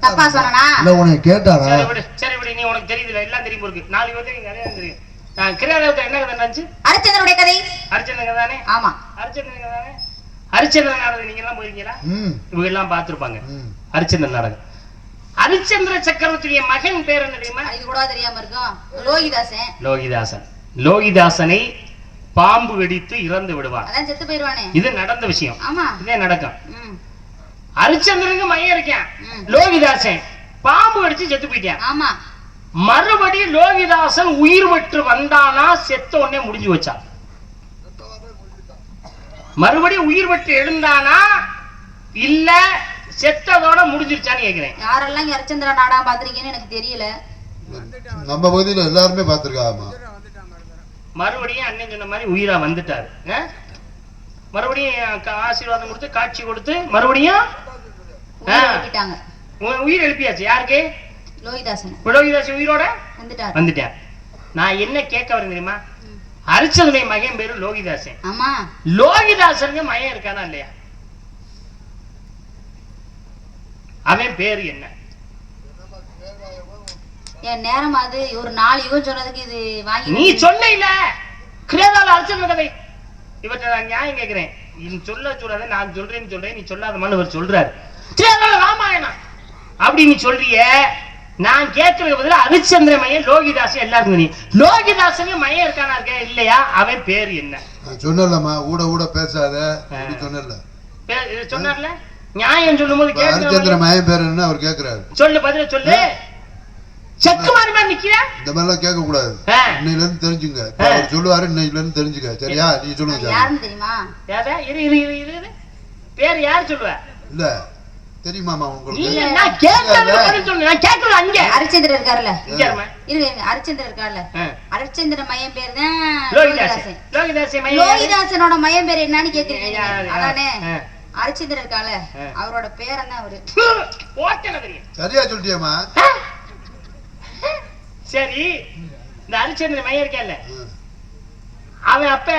தப்பா சொன்னா இல்ல உனக்கு கேட்டாரா? சரி விடு, நீ உனக்கு தெரியுதுல, எல்லாம் தெரியும் இருக்கு. 4 யுகத்துக்கு கதையா தெரியும். நான் கிரேவாகத்தில் என்ன கதை நடந்துச்சு? அரிச்சந்தருடைய கதை. அர்ஜுனன் கதை தானே? ஆமா. ஹரிச்சந்திர நாடகம் நீங்க எல்லாம் போயிருக்கீங்களா? இவங்க எல்லாம் பார்த்திருப்பாங்க. ஹரிச்சந்திர நாடகம். ஹரிச்சந்திர சக்கரவர்த்தியுடைய மகன் பேர் என்ன தெரியுமா? இது கூட தெரியாம இருக்கும். லோகிதாசன். லோகிதாசன். லோகிதாசனை பாம்பு வெடித்து இறந்து விடுவார். அதான் செத்து போயிடுவானே. இது நடந்த விஷயம். ஆமா, இதே நடக்கும். ஹரிச்சந்திரனுக்கு மையம் இருக்கான். லோகிதாசன் பாம்பு வெடிச்சு செத்து போயிட்டான். ஆமா. மறுபடியும் லோகிதாசன் உயிர் பெற்று வந்தானா செத்த உடனே முடிஞ்சு வச்சான். மறுபடியும் உயிர் பெற்று எழுந்தானா இல்ல செத்ததோட முடிஞ்சிருச்சான்னு கேக்குறேன். யாரெல்லாம் ஹரிச்சந்திர நாடகம் பாத்திருக்கீங்கன்னு எனக்கு தெரியல. நம்ம பகுதியில எல்லாருமே பாத்திருக்காமா. மறுபடியும் அண்ணன் சொன்ன மாதிரி உயிரா வந்துட்டாரு. மறுபடியும் ஆசீர்வாதம் கொடுத்து காட்சி கொடுத்து மறுபடியும் உயிர் எழுப்பியாச்சு. யாருக்கு? லோகிதாசன். லோகிதாசன் உயிரோட வந்துட்டார். நான் என்ன கேட்க வரேன் தெரியுமா? ஹரிச்சந்திரனுடைய மகன் பேரு லோகிதாசன். ஆமா. லோகிதாசனுக்கு மகன் இருக்கானா இல்லையா? அவன் பேரு என்ன? என் நேரம் அது ஒரு 4 யுகம் சொன்னதுக்கு இது வாங்கி நீ சொன்ன இல்ல கிரேதால ஹரிச்சந்திர கதை. இவற்றை நான் நியாயம் கேட்கிறேன். சொல்லாத நான் சொல்றேன் நீ சொல்லாத மன்னு சொல்றாரு. ராமாயணம் அப்படி நீ சொல்றிய. நான் கேட்கறது பதில ஹரிச்சந்திர மையன் லோகிதாசன் எல்லாருக்கும் தெரியும். லோகிதாசனுக்கு மையம் இருக்கானா இருக்க இல்லையா? அவன் பேர் என்ன? சொன்னலமா ஊட பேசாத சொன்னல. சொன்னார்ல நியாயம் சொல்லும் போது ஹரிச்சந்திர மையம் பேர் என்ன அவர் கேக்குறாரு. சொல்லு பதில சொல்லு. செக்கு மாதிரி மாதிரி நிக்கிறா. இந்த மாதிரி எல்லாம் கேட்க கூடாது. இன்னையில இருந்து தெரிஞ்சுங்க. அவர் சொல்லுவாரு இன்னையில இருந்து தெரிஞ்சுக்க. சரியா? நீ சொல்லுங்க. யாருன்னு தெரியுமா? இரு பேர் யார் சொல்லுவ? இல்ல தெரியுமாமா உங்களுக்கு? நீ நான் கேட்கறது பதில் சொல்லு. நான் கேட்கறது அங்க ஹரிச்சந்திர இருக்காருல. இருங்க ஹரிச்சந்திர இருக்காருல. ஹரிச்சந்திர மையம் பேர் தான் லோகிதாசன். லோகிதாசன் மையம். லோகிதாசனோட மையம் பேர் என்னன்னு கேக்குறீங்க? அதானே ஹரிச்சந்திர இருக்கால. அவரோட பேர் என்ன? அவரு ஓட்டல தெரியும். சரியா சொல்லிட்டியாமா? சரி, இந்த ஹரிச்சந்திர மையம் இருக்கல, அவன் அப்ப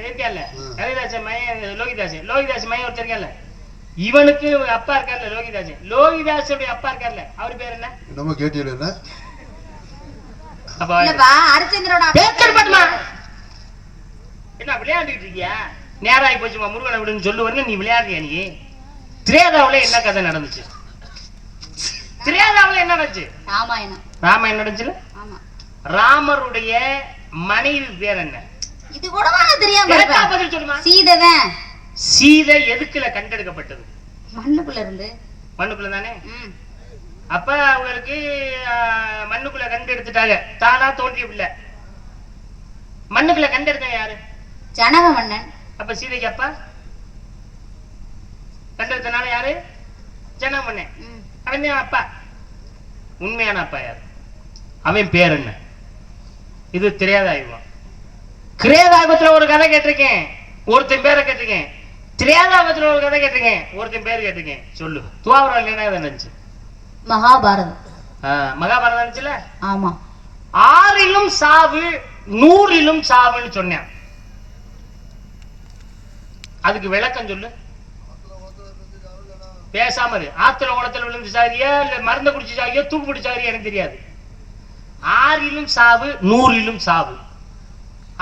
இருக்கல ஹரிதாசன் மையம். லோகிதாசன் மையம் ஒருத்தர் இருக்கல. இவனுக்கு அப்பா இருக்கார்ல லோகிதாசனுடைய அப்பா இருக்கார்ல, அவர் பேர் என்ன? நம்ம கேட்டீல என்ன? அப்பா ஹரிச்சந்திரோட பேக்கர் பட்மா. என்ன விளையாடிட்டு இருக்கியா? நேராகி போச்சுமா முருகனை விடுன்னு சொல்லுவாருன்னு நீ விளையாடுறியா? நீ திரேதாவுல என்ன கதை நடந்துச்சு? திரேதாவுல என்ன நடந்துச்சு? ராமாயணம் நடந்துச்சுல. ராமருடைய மனைவி பேர் என்ன? இது கூடவா தெரியாம இருக்க? பதில் சொல்லுமா. சீதைதான். சீதை எதுக்குல கண்டெடுக்கப்பட்டது? மண்ணுக்குள்ள இருந்து. மண்ணுக்குள்ள தானே. அப்ப அவங்களுக்கு மண்ணுக்குள்ள கண்டெடுத்துட்டாங்க. தானா தோன்றிய பிள்ளை. மண்ணுக்குள்ள கண்டெடுத்த யாரு? ஜனக மன்னன். அப்ப சீதைக்கு அப்பா கண்டெடுத்தனால யாரு? ஜனக மன்னன். அவன் அப்பா. உண்மையான அப்பா யாரு? அவன் பேர் என்ன? இது திரேதாயுகம். கிரேதாயுகத்துல ஒரு கதை கேட்டிருக்கேன், ஒருத்தன் பேரை கேட்டிருக்கேன். திரேதாயுகத்துல ஒரு கதை கேட்டிருக்கேன், ஒருத்தன் பேர் கேட்டிருக்கேன். சொல்லு. துவாபரம் என்ன இருந்துச்சு? மகாபாரதம். மகாபாரதம் இருந்துச்சுல. ஆமா. 6லும் சாவு 100லும் சாவுன்னு சொன்னேன். அதுக்கு விளக்கம் சொல்லு. பேசாம இரு. ஆத்துல ஓடத்துல விழுந்து சாகிறியா இல்ல மருந்து குடிச்சு சாகிறியா தூக்கு பிடிச்சு சாகிறியா எனக்கு தெரியாது. 6லும் சாவு 100லும் சாவு.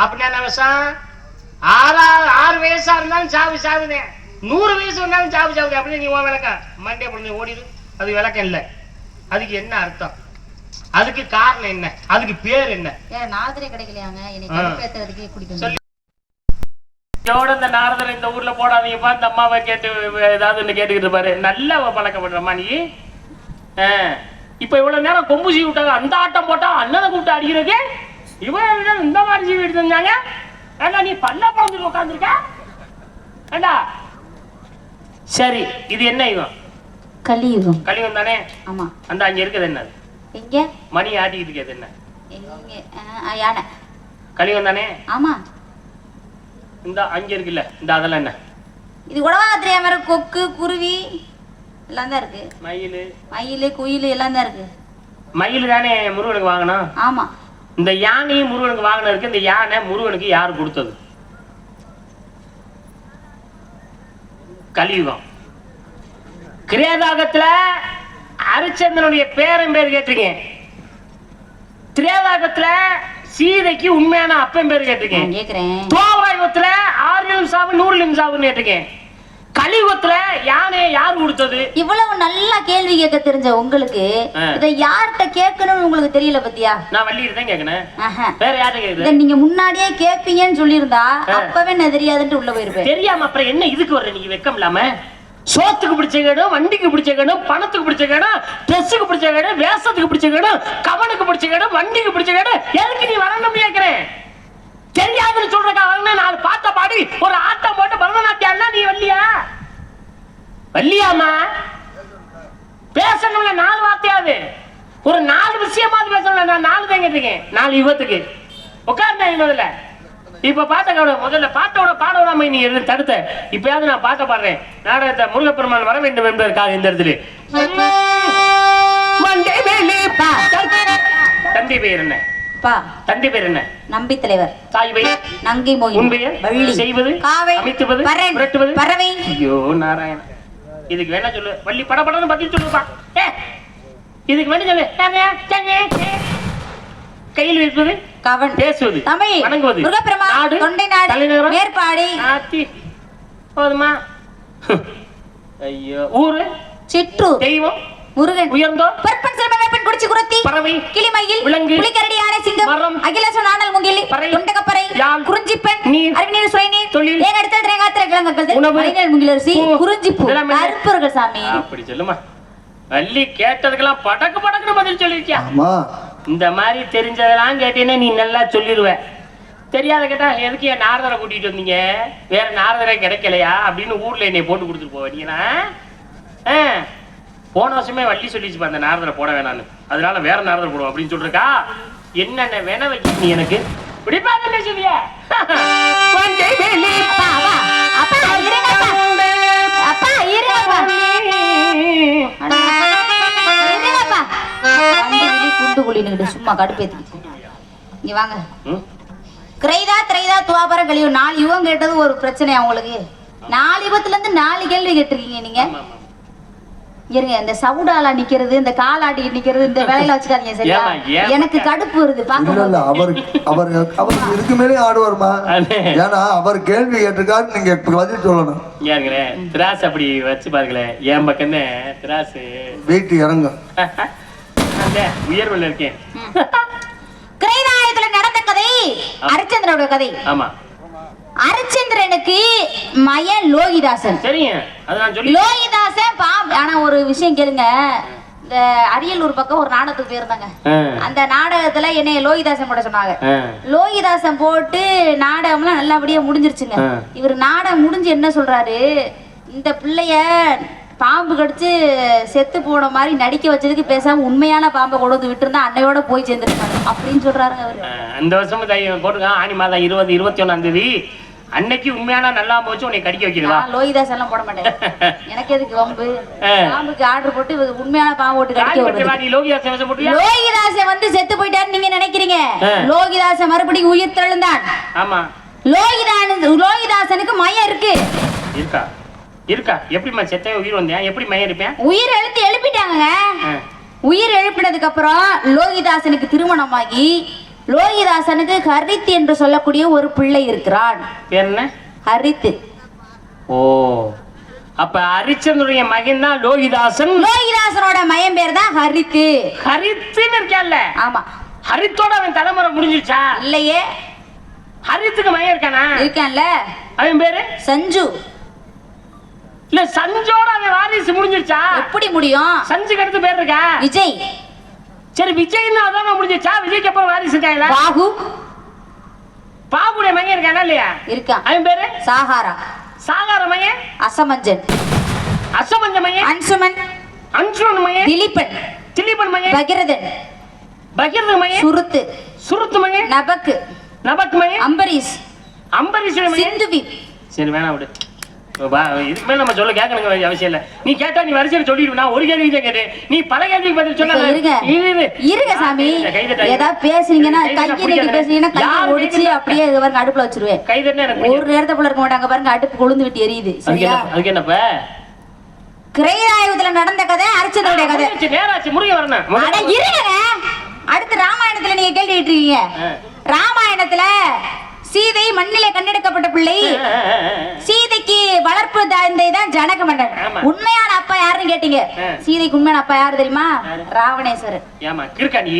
அப்படின்னா விஷம் 6 வயசா இருந்தாலும் சாவுதேன், 100 வயசு இருந்தாலும் சாவுது. அப்படின்னு நீ விளக்கம் மண்டே பொண்ணு ஓடிடு. அது விளக்கம் இல்ல. அதுக்கு என்ன அர்த்தம்? அதுக்கு காரணம் என்ன? அதுக்கு பேர் என்ன? நாரதரே கிடைக்கலையாங்க எனக்கு குடிக்கும். இந்த நாரதர் இந்த ஊர்ல போடாதீங்கப்பா, இந்த அம்மாவை கேட்டு ஏதாவது கேட்டுக்கிட்டு இருப்பாரு. நல்ல பழக்கப்படுறமா நீ. இப்ப இவ்வளவு நேரம் கொம்பு சீவி விட்டாங்க, அந்த ஆட்டம் போட்டா அண்ணனை கூப்பிட்டு அடிக்கிறதுக்கு இவன் இந்த மாதிரி சீவி எடுத்துருந்தாங்க. ஏண்டா நீ பல்ல பழந்துட்டு உட்காந்துருக்க? ஏண்டா சரி, இது என்ன யுகம்? கலியுகம். கலியுகம் தானே. ஆமா. அந்த அங்க இருக்குது என்ன? எங்க மணி ஆட்டிக்கிட்டு இருக்குது என்ன? யானை. கலியுகம் தானே. ஆமா. இந்த அங்க இருக்குல்ல, இந்த அதெல்லாம் என்ன? இது கூடவா தெரியாம இருக்கு? கொக்கு குருவி எல்லாம் தான் இருக்கு. மயில் குயில் எல்லாம் தான் இருக்கு. மயில் தானே முருகனுக்கு வாங்கணும். ஆமா. இந்த யானையும் முருகனுக்கு வாங்கின இருக்கு. இந்த யானை முருகனுக்கு யாரு கொடுத்தது? கலியுகம். கிரேதாகத்துல ஹரிச்சந்திரனுடைய பேரும் பேர் கேட்டிருக்கேன். திரேதாகத்துல சீதைக்கு உண்மையான அப்பன் பேர் கேட்டிருக்கேன். கேக்குறேன். துவாபரயுகத்துல 6 சாவு 100 சாவுன்னு கேட்டிருக்கேன். கலியுகத்துல யானை யார் கொடுத்தது? இவ்வளவு நல்லா கேள்வி கேட்க தெரிஞ்ச உங்களுக்கு இதை யார்கிட்ட கேட்கணும்னு உங்களுக்கு தெரியல பத்தியா? நான் வள்ளிட்டு தான் கேட்கணும். வேற யார்கிட்ட கேக்குது? நீங்க முன்னாடியே கேட்பீங்கன்னு சொல்லியிருந்தா அப்பவே நான் தெரியாதுன்னு உள்ள போயிருப்பேன். தெரியாம அப்புறம் என்ன இதுக்கு வர்ற நீங்க வெக்கம் இல்லாம? சோத்துக்கு பிடிச்ச கேடும், வண்டிக்கு பிடிச்ச கேடும், பணத்துக்கு பிடிச்ச கேடும், ட்ரெஸ்ஸுக்கு பிடிச்ச கேடும், வேஷத்துக்கு பிடிச்ச கேடும், கவனுக்கு பிடிச்ச கேடும், வண்டிக்கு பிடிச்ச கேடும், எதுக்கு நீ வரணும் கேட்கிறேன்? தெரியாதுன்னு சொல்றதுக்காக நான் பார்த்த பாடி ஒரு ஆட்டம் போட்டு பரதநாட்டியம் நீ வள்ளியா? வள்ளியாமா பேசணும்ல 4 வார்த்தையாவது, ஒரு 4 விஷயமாவது பேசணும்ல. நான் 4 தான் கேட்டிருக்கேன் 4 யுகத்துக்கு. உட்கார்ந்தேன். இப்ப பாட்ட முதல்ல பாட்டோட பாட விடாம நீ தடுத்த. இப்பயாவது நான் பாட்ட பாடுறேன். நாடகத்தை முருகப்பெருமான் வர வேண்டும் என்பதற்காக இந்த இடத்துல தந்தை பெயர் என்ன? தந்தை பேர் என்ன? நம்பி தலைவர். தாய் பெயர் நங்கை மோகினி. உன் பெயர்? வள்ளி. செய்வது காவை, அமைத்துவது, விரட்டுவது, பறவை. ஐயோ நாராயண, இதுக்கு வேணா சொல்லு. வள்ளி படபடன்னு பதில் சொல்லுப்பா. இதுக்கு வேணா சொல்லு. கையில் வைப்பது, கவன், பேசுவது, தமிழ், வணங்குவது, முருகப்பெருமான், நாடு, தொண்டை நாடு, தலைநகரம், மேற்பாடி, ஆத்தி, போதுமா? ஐயோ, ஊரு, சிற்றூர், தெய்வம், முருகன், உயர்ந்தோ, பற்பன் சிறுமகன், குடிச்சி குருத்தி, பறவை, கிளிமயில், விலங்கு, புலிகரடி, யானை, சிங்கம், மரம், அகிலேச நாணல் முங்கிலி, தொண்டகப்பறை, யாழ், குறிஞ்சிப்பெண், நீர், அறிவிநீர், சுரைநீர், தொழில், ஏகடுத்தல், ரேகாத்திர, கிழங்குகள், உணவு, மணிநெல் முகிலரிசி, குறிஞ்சிப்பூ, கருப்பர்கள் சாமி. அப்படி சொல்லுமா? வள்ளி கேட்டதுக்கெல்லாம் படக்கு படக்குன்னு பதில் சொல்லிருக்கியா? இந்த மாதிரி தெரிஞ்சதெல்லாம் கேட்டீங்கன்னா நீ நல்லா சொல்லிடுவ. தெரியாத கேட்டா எதுக்கு என் நாரதரை கூட்டிட்டு வந்தீங்க, வேற நாரதரை கிடைக்கலையா அப்படின்னு ஊர்ல என்னை போட்டு கொடுத்துட்டு போவீங்கன்னா. போன வருஷமே வள்ளி சொல்லிச்சு அந்த நாரதரை போட வேணான்னு, அதனால வேற நாரதரை போடுவோம் அப்படின்னு சொல்றா. என்னென்ன வேணா வைக்க நீ எனக்கு பிடிப்பாங்க சொல்லியா? சும்மா கடுப்பேத்தி இங்க வாங்க. கிரைதா திரைதா துவாபர கலியுகம் 4 யுகம் கேட்டது ஒரு பிரச்சனை அவங்களுக்கு. 4 யுகத்துல இருந்து 4 கேள்வி கேட்டிருக்கீங்க நீங்க. இருங்க, இந்த சவுடாலா நிக்கிறது, இந்த காலாடி நிக்கிறது, இந்த வேலையில வச்சுக்காதீங்க சரியா? எனக்கு கடுப்பு வருது பாக்க. அவர் இதுக்கு மேலே ஆடுவாருமா? ஏன்னா அவர் கேள்வி கேட்டிருக்காரு, நீங்க பதில் சொல்லணும். ஏறுங்களே திராஸ் அப்படி வச்சு பாருங்களேன். என் பக்கம் திராஸ் வீட்டு இறங்க உயர்வுல இருக்கேன். கிரைதாயத்துல நடந்த கதை ஹரிச்சந்திரனோட கதை. ஆமா, ஹரிச்சந்திரனுக்கு மயன் லோகிதாசன். சரிங்க, அத நான் சொல்லி லோகிதாசன் ஆனா ஒரு விஷயம் கேளுங்க. இந்த அரியலூர் பக்கம் ஒரு நாடகத்துக்கு போயிருந்தாங்க. அந்த நாடகத்துல என்னைய லோகிதாசன் போட சொன்னாங்க. லோகிதாசன் போட்டு நாடகம்லாம் நல்லபடியா முடிஞ்சிருச்சுங்க. இவர் நாடகம் முடிஞ்சு என்ன சொல்றாரு, இந்த பிள்ளைய பாம்பு கடிச்சு செத்து போன மாதிரி நடிக்க வச்சதுக்கு பேசாம உண்மையான பாம்பை கொண்டு வந்து விட்டுருந்தா அன்னையோட போய் சேர்ந்துருக்காங்க அப்படின்னு சொல்றாருங்க அவரு. அந்த வருஷம் போட்டுருக்கான் ஆனி மாதம் 20, 21ஆம் தேதி அன்னைக்கு உண்மையான நல்லா போச்சு உன்னை கடிக்க வைக்கிறதா? லோகிதாஸ் எல்லாம் போட மாட்டேன், எனக்கு எதுக்கு வம்பு. பாம்புக்கு ஆர்டர் போட்டு உண்மையான பாம்பு போட்டு கடிக்க வைக்கிறது. லோகிதாசை வந்து செத்து போயிட்டாரு நீங்க நினைக்கிறீங்க. லோகிதாச மறுபடியும் உயிர் தெழுந்தான். ஆமா, லோகிதாசனுக்கு மயம் இருக்கு. இருக்கா? இருக்கா? எப்படிமா செத்த உயிர் வந்தேன், எப்படி மயம் இருப்பேன்? உயிர் எழுப்பிட்டாங்க. உயிர் எழுப்பினதுக்கு அப்புறம் லோகிதாசனுக்கு திருமணமாகி லோகிதாசனுக்கு ஹரித் என்று சொல்லக்கூடிய ஒரு பிள்ளை இருக்கிறான். என்ன? ஹரித். ஓ, அப்ப ஹரிச்சந்திரனுடைய மகன் தான் லோகிதாசன். லோகிதாசனோட மகன் பேர் தான் ஹரித். ஹரித்னு இருக்கல்ல? ஆமா. ஹரித்தோட அவன் தலைமுறை முடிஞ்சிருச்சா? இல்லையே. ஹரித்துக்கு மகன் இருக்கானா? இருக்கான்ல. அவன் பேரு சஞ்சு. இல்ல, சஞ்சோட அவன் வாரிசு முடிஞ்சிருச்சா? எப்படி முடியும்? சஞ்சுக்கு அடுத்து பேர் இருக்கா? விஜய். சரி, விஜய்னா அதான் முடிஞ்சிருச்சா? விஜய்க்கு அப்புறம் வாரிசு இருக்காங்களா? பாகு. பாகுடைய மகன் இருக்கானா இல்லையா? இருக்கான். அவன் பேரு சாகாரா. சாகார மகன் அசமஞ்சன். அசமஞ்சன் மகன் அன்சுமன். அன்சுமன் மகன் திலீபன். திலீபன் மகன் பகிரதன். பகிரதன் மகன் சுருத்து. சுருத்து மகன் நபக்கு. நபக் மகன் அம்பரீஷ். அம்பரீஷ் மகன் சிந்துவி. சரி வேணா விடு, இதுக்கு மேல நம்ம சொல்ல கேட்கணுங்க அவசியம் இல்ல. நீ கேட்டா நீ வரிசையில சொல்லிடுவ. நான் ஒரு கேள்வி தான் கேட்டேன், நீ பல கேள்விக்கு பதில் சொன்ன. இருங்க சாமி, ஏதாவது பேசுறீங்கன்னா கையை பேசுறீங்கன்னா கையை ஒடிச்சு அப்படியே பாருங்க அடுப்புல வச்சிருவேன். கை தட்டினா எனக்கு ஒரு நேரத்தை போல இருக்க மாட்டாங்க பாருங்க, அடுப்பு கொழுந்து விட்டு எரியுது. அதுக்கு என்னப்ப கிரைதாயுகத்துல நடந்த கதை ஹரிச்சந்திரனுடைய கதை. நேராச்சு முருகன் வரணும். இருங்க, அடுத்து ராமாயணத்துல நீங்க கேள்வி கேட்டிருக்கீங்க. ராமாயணத்துல சீதை மண்ணிலே கண்டெடுக்கப்பட்ட பிள்ளை. சீதைக்கு வளர்ப்பு தந்தை தான் ஜனக மன்னன். உண்மையான அப்பா யாருன்னு கேட்டீங்க, சீதைக்கு உண்மையான அப்பா யாரு தெரியுமா? ராவணேஸ்வரர். ஏமா கிறுக்கா நீ?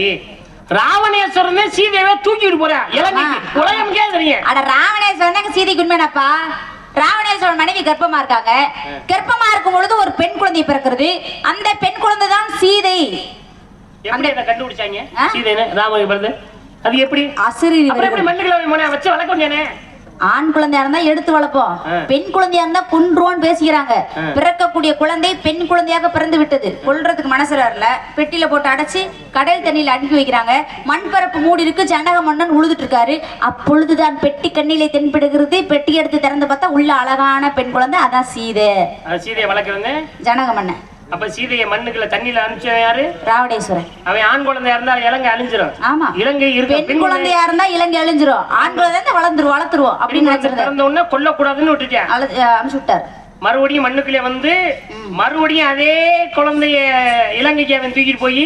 ராவணேஸ்வரன் சீதையவே தூக்கிட்டு போறேன் இலங்கைக்கு, உலகம் கேக்குறீங்க. அட ராவணேஸ்வரன் தான் சீதைக்கு உண்மையான அப்பா. ராவணேஸ்வரன் மனைவி கர்ப்பமா இருக்காங்க. கர்ப்பமா இருக்கும் பொழுது ஒரு பெண் குழந்தை பிறக்கிறது. அந்த பெண் குழந்தை தான் சீதை. எப்படி அதை கண்டுபிடிச்சாங்க சீதைன்னு ராமன் பிறந்து? அது எப்படி? அசுரி எப்படி மண்ணுக்குள்ள வச்சு வளர்க்க முடியானே? ஆண் குழந்தையா இருந்தா எடுத்து வளர்ப்போம், பெண் குழந்தையா இருந்தா கொன்றுவோன்னு பேசிக்கிறாங்க. பிறக்கக்கூடிய குழந்தை பெண் குழந்தையாக பிறந்து விட்டது. கொல்றதுக்கு மனசு வரல, பெட்டியில போட்டு அடைச்சு கடல் தண்ணியில அனுப்பி வைக்கிறாங்க. மண்பரப்பு மூடி இருக்கு, ஜனக மன்னன் உழுதுட்டு இருக்காரு. அப்பொழுதுதான் பெட்டி கண்ணிலே தென்படுகிறது. பெட்டி எடுத்து திறந்து பார்த்தா உள்ள அழகான பெண் குழந்தை, அதான் சீதை. சீதையை வளர்க்கறது ஜனக மன்னன். அப்ப சீதையை மண்ணுக்குள்ள தண்ணியில அனுப்பிச்சவன் யாரு? ராவணேஸ்வரன். அவன் ஆண் குழந்தையா இருந்தா இலங்கை அழிஞ்சிரும். ஆமா, இலங்கை இருக்கு. பெண் குழந்தையா இருந்தா இலங்கை அழிஞ்சிரும். ஆண் குழந்தை வளர்ந்துருவோம் அப்படின்னு நினைச்சிருந்தேன். பிறந்த உடனே கொல்லக்கூடாதுன்னு விட்டுட்டேன், அனுப்பிச்சு விட்டார். மறுபடியும் மண்ணுக்குள்ளே வந்து மறுபடியும் அதே குழந்தைய இலங்கைக்கு அவன் தூக்கிட்டு போய்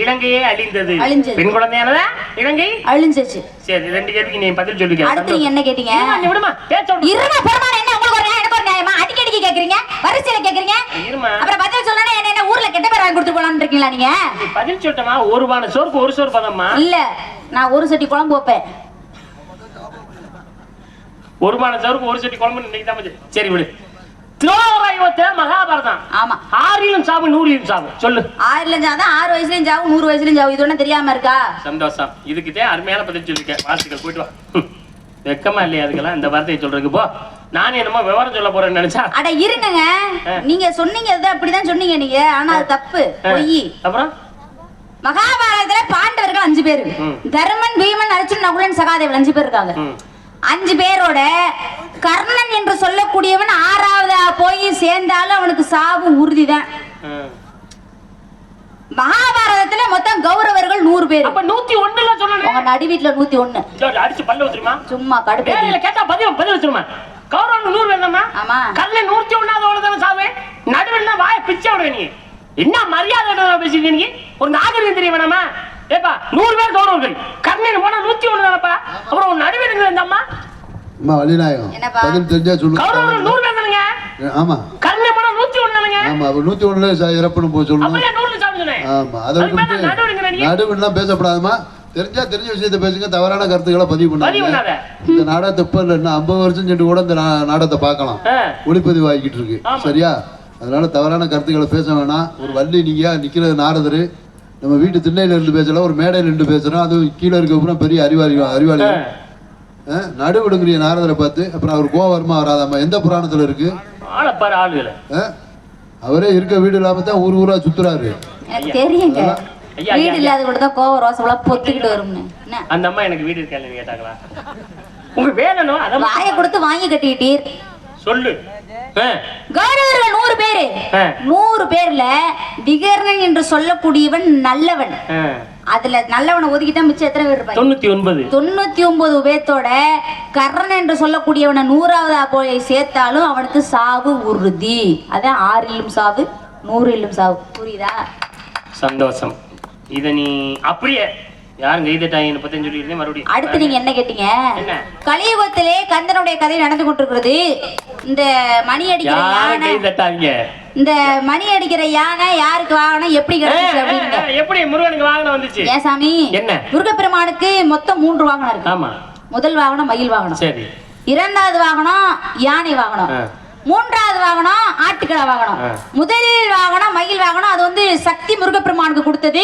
இலங்கையே அழிந்தது. பெண் குழந்தையானதா இலங்கை அழிஞ்சிச்சு. சரி, ரெண்டு கேள்விக்கு நீ பதில் சொல்லுங்க. அடுத்து நீங்க என்ன கேட்டீங்க? விடுமா இருமா, பெருமாள் என்ன உங்களுக்கு ஒரு நியாயம், எனக்கு ஒரு நியாயமா? அடிக்கடிக்கு கேக்குறீங்க, வரிசையில கேக்குறீங்க. இருமா, அப்புறம் பதில் சொல்லணும். என்ன ஊர்ல கெட்ட பேர் வாங்கி கொடுத்து போலான்னு இருக்கீங்களா நீங்க? பதில் சொல்லிட்டமா? ஒரு பானை சோறுக்கு ஒரு சோறு பதம்மா? இல்ல, நான் ஒரு சட்டி குழம்பு வைப்பேன். ஒரு பானை சோறுக்கு ஒரு சட்டி குழம்பு இன்னைக்கு தான். சரி விடு. மகாபாரதம். ஆமா, 6 சாவு 100 சாவு. சொல்லு. 6 சாவு, 6 வயசுலயும் சாவு, 100 வயசுலயும் சாவு. இது ஒன்னும் தெரியாம இருக்கா? சந்தோஷம். இதுக்கிட்டே அருமையான பதில் சொல்லிருக்கேன். வாழ்த்துக்கள். போயிட்டு வா. வெக்கமா இல்லையா அதுக்கெல்லாம் இந்த வார்த்தையை சொல்றதுக்கு? போ. நானே என்னமோ விவரம் சொல்ல போறேன்னு நினைச்சா. அட இருங்க, நீங்க சொன்னீங்க அப்படிதான் சொன்னீங்க நீங்க. ஆனா அது தப்பு, பொய். அப்புறம் மகாபாரதத்துல பாண்டவர்கள் 5 பேரு. தர்மன், பீமன், அர்ஜுனன், நகுலன், சகாதேவன் 5 பேர் இருக்காங்க. 5 பேரோட கர்ணன் என்று சொல்லக்கூடியவன் 6ஆவதா போய் சேர்ந்தாலும் அவனுக்கு சாவு உறுதிதான். மகாபாரதத்துல மொத்தம் கௌரவர்கள் 100 பேர். அப்ப 101ல சொல்லணும். உங்க நடு வீட்ல 101. அடிச்சு பல்ல வச்சிருமா? சும்மா கடுப்பு. இல்ல கேட்டா பதில் வச்சிருமா? கௌரவர்கள் 100 பேர் தானா? ஆமா. கர்ணன் 101வது தான சாவு. நடுவுல வாய பிச்சை விடுற நீ. என்ன மரியாதை பேசிட்டு நீ? ஒரு நாகரிகம் தெரிய வேணாமா? ஏப்பா 100 பேர் கௌரவர்கள், கர்ணன் போனா 101 தானப்பா. அப்புறம் ஒரு நடுவே இருக்கிற இந்த அம்மா வழிநாயகம் பதில் தெரிஞ்சா சொல்லுங்க. கௌரவர்கள் 100 பேர் தானங்க? ஆமா. கர்ணன் போனா 101 தானங்க? ஆமா, 101ல இறப்புன்னு போய் சொல்லணும். அப்ப 100ல சாவு சொன்னேன். ஆமா, அத விட்டு நடுவுலாம் பேசப்படாதமா. தெரிஞ்ச விஷயத்தை பேசுங்க, தவறான கருத்துக்களை பதிவு பண்ணாத. இந்த நாடகத்தை இப்ப இல்ல 50 வருஷம் சென்று கூட இந்த நாடகத்தை பார்க்கலாம், ஒளிப்பதிவு ஆகிக்கிட்டு இருக்கு. சரியா? அதனால தவறான கருத்துக்களை பேச வேணாம். ஒரு வள்ளி நீங்க நிக்கிறது நாரதரு, நம்ம வீட்டு திண்ணையில இருந்து பேசலாம், ஒரு மேடையில இருந்து பேசுறோம். அது கீழே இருக்க பெரிய அறிவாளி நடுவிடுங்கிற நாரதரை பார்த்து அப்புறம் அவர் கோவம் வருமா வராதாமா? எந்த புராணத்துல இருக்கு? அவரே இருக்க வீடு இல்லாம தான் ஊரா சுத்துறாரு. தெரியுங்க, வீடு இல்லாத கூட தான் கோவம் ரோசம் பொத்துக்கிட்டு வரும்னு. அந்த அம்மா எனக்கு வீடு இருக்கான்னு கேட்டாங்களா? உங்க வேணும் அத வாயை கொடுத்து வாங்கி கட்டிட்டீர். சொல்லு. கௌரவர்கள் 100 பேரு. 100 பேர்ல திகர்ணன் என்று சொல்லக்கூடியவன் நல்லவன். அதுல நல்லவனை ஒதுக்கிட்டா மிச்சம் எத்தனை பேர் இருப்பாங்க? 99 பேத்தோட கர்ணன் என்று சொல்லக்கூடியவனை 100ஆவதா போய் சேர்த்தாலும் அவனுக்கு சாவு உறுதி. அதான் 6 சாவு 100 சாவு. புரியுதா? சந்தோஷம். இத நீ அப்படியே யாரும் கைதட்டாங்க பத்தி சொல்லிருந்தேன். மறுபடியும் அடுத்து நீங்க என்ன கேட்டீங்க? கலியுகத்திலே கந்தனுடைய கதை நடந்து கொண்டிருக்கிறது. இந்த மணி அடிக்கிற யானை, இந்த மணி அடிக்கிற யானை யாருக்கு வாகனம், எப்படி கிடைச்சு அப்படின்னு. எப்படி முருகனுக்கு வாகனம் வந்துச்சு? ஏன் சாமி? என்ன? முருகப்பெருமானுக்கு மொத்தம் 3 வாகனம் இருக்கு. ஆமா. முதல் வாகனம் மயில் வாகனம். சரி. 2வது வாகனம் யானை வாகனம். 3வது வாகனம் ஆட்டுக்கடா வாகனம். முதல் வாகனம் மயில் வாகனம். அது சக்தி முருகப்பெருமானுக்கு கொடுத்தது.